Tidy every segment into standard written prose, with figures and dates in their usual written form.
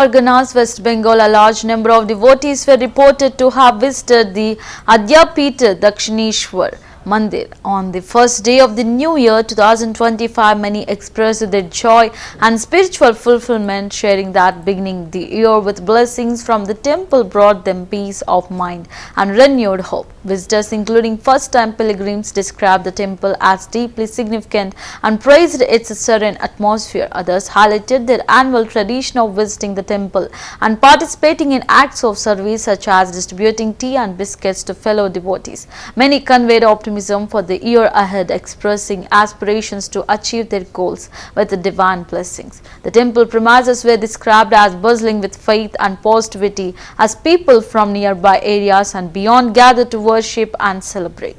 Organas, West Bengal, a large number of devotees were reported to have visited the Adyapita Dakshineshwar Mandir. On the first day of the new year 2025, many expressed their joy and spiritual fulfillment, sharing that beginning the year with blessings from the temple brought them peace of mind and renewed hope. Visitors, including first-time pilgrims, described the temple as deeply significant and praised its serene atmosphere. Others highlighted their annual tradition of visiting the temple and participating in acts of service such as distributing tea and biscuits to fellow devotees. Many conveyed optimism for the year ahead, expressing aspirations to achieve their goals with the divine blessings. The temple premises were described as bustling with faith and positivity as people from nearby areas and beyond gathered to worship and celebrate.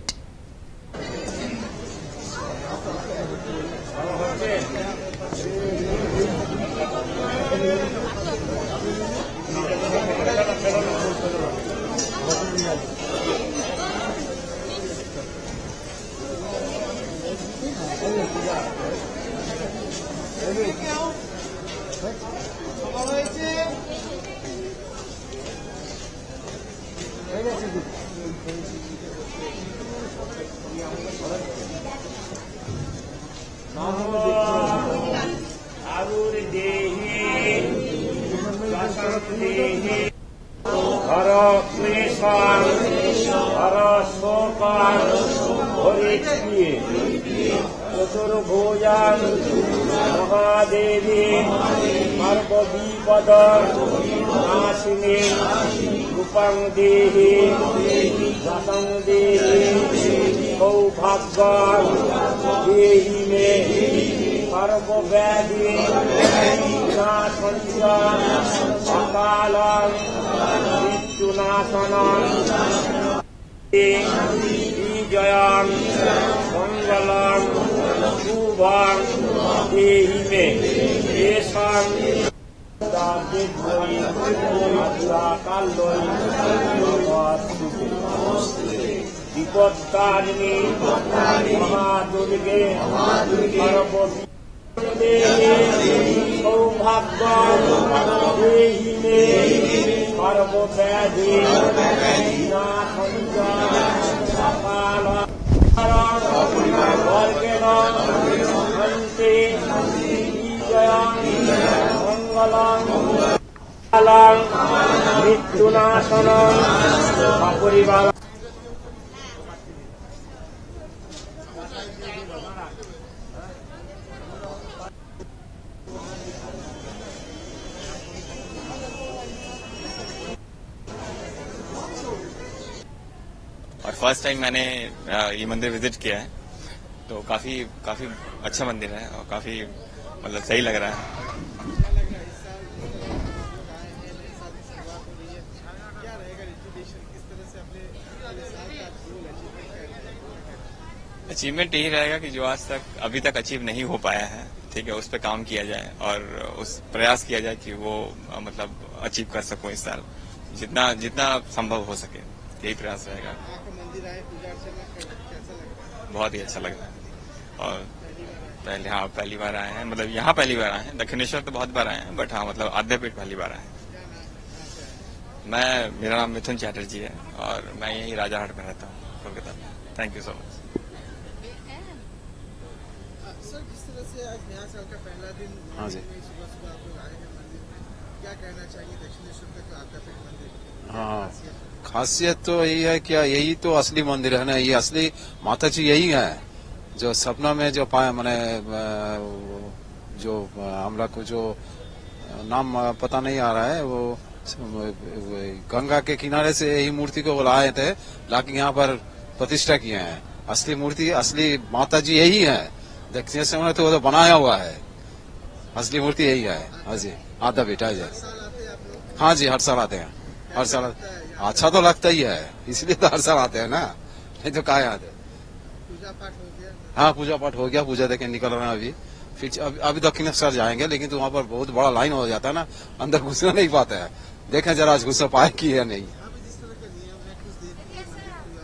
चतुर्भुजां Mahadevi सर्वविपद नाशिनी रूपं देहि रतं देहि सौभाग्यं देहि मे सर्वव्याधि विनाशञ्च अकालं मृत्युनाशनं विजयं मङ्गलं शुभं देहि मे येषां विपत्तारिणी महादुर्गे सौभाग्यं देहि मे सर्वव्याधि विनाशञ्च अकालं वर्गेण हन्ति विजयं मङ्गलं मृत्युनाशनं सपरिवार। और फर्स्ट टाइम मैंने ये मंदिर विजिट किया है, तो काफी अच्छा मंदिर है और काफी मतलब सही लग रहा है। अचीवमेंट यही रहेगा कि जो आज तक अभी तक अचीव नहीं हो पाया है, ठीक है, उस पर काम किया जाए और उस प्रयास किया जाए कि वो मतलब अचीव कर सकूं इस साल, जितना संभव हो सके, यही प्रयास रहेगा। बहुत ही अच्छा लग रहा है और पहली बार आए हैं, मतलब यहाँ पहली बार आए हैं। दक्षिणेश्वर तो बहुत बार आए हैं, बट हाँ मतलब आद्यापीठ पहली बार आए हैं। मेरा नाम मिथुन चैटर्जी है और मैं यही राजाहाट में रहता हूँ, कोलकाता में। Thank you so much. Sir, जिस तरह से आज नया साल का पहला दिन, हाँ जी, सुबह आप लोग आए हैं मंदिर, क्या कहना चाहिए दक्षिणेश्वर का जो आद्यापीठ मंदिर? हाँ, खासियत तो यही है कि यही तो असली मंदिर है ना, ये असली माता जी यही है जो सपना में जो पाए, मैंने जो हमरा को जो नाम पता नहीं आ रहा है, वो गंगा के किनारे से यही मूर्ति को लाए थे, लाके यहाँ पर प्रतिष्ठा किए हैं। असली मूर्ति, असली माता जी यही है। दक्षिणेश्वर में तो बनाया हुआ है, असली मूर्ति यही है। हाँ जी, आद्यापीठ है जी। हाँ जी, हर साल आते हैं, हर साल। अच्छा तो लगता ही है, इसलिए तो हर साल आते हैं ना, नहीं तो कहाँ आते। पूजा पाठ हो गया? हाँ, पूजा पाठ हो गया, पूजा देके निकल रहे हैं अभी। फिर अभी दक्षिणेश्वर जाएंगे, लेकिन तो वहाँ पर बहुत बड़ा लाइन हो जाता है ना, अंदर घुसना नहीं पाता है। देखें जरा आज घुस पाए कि या नहीं।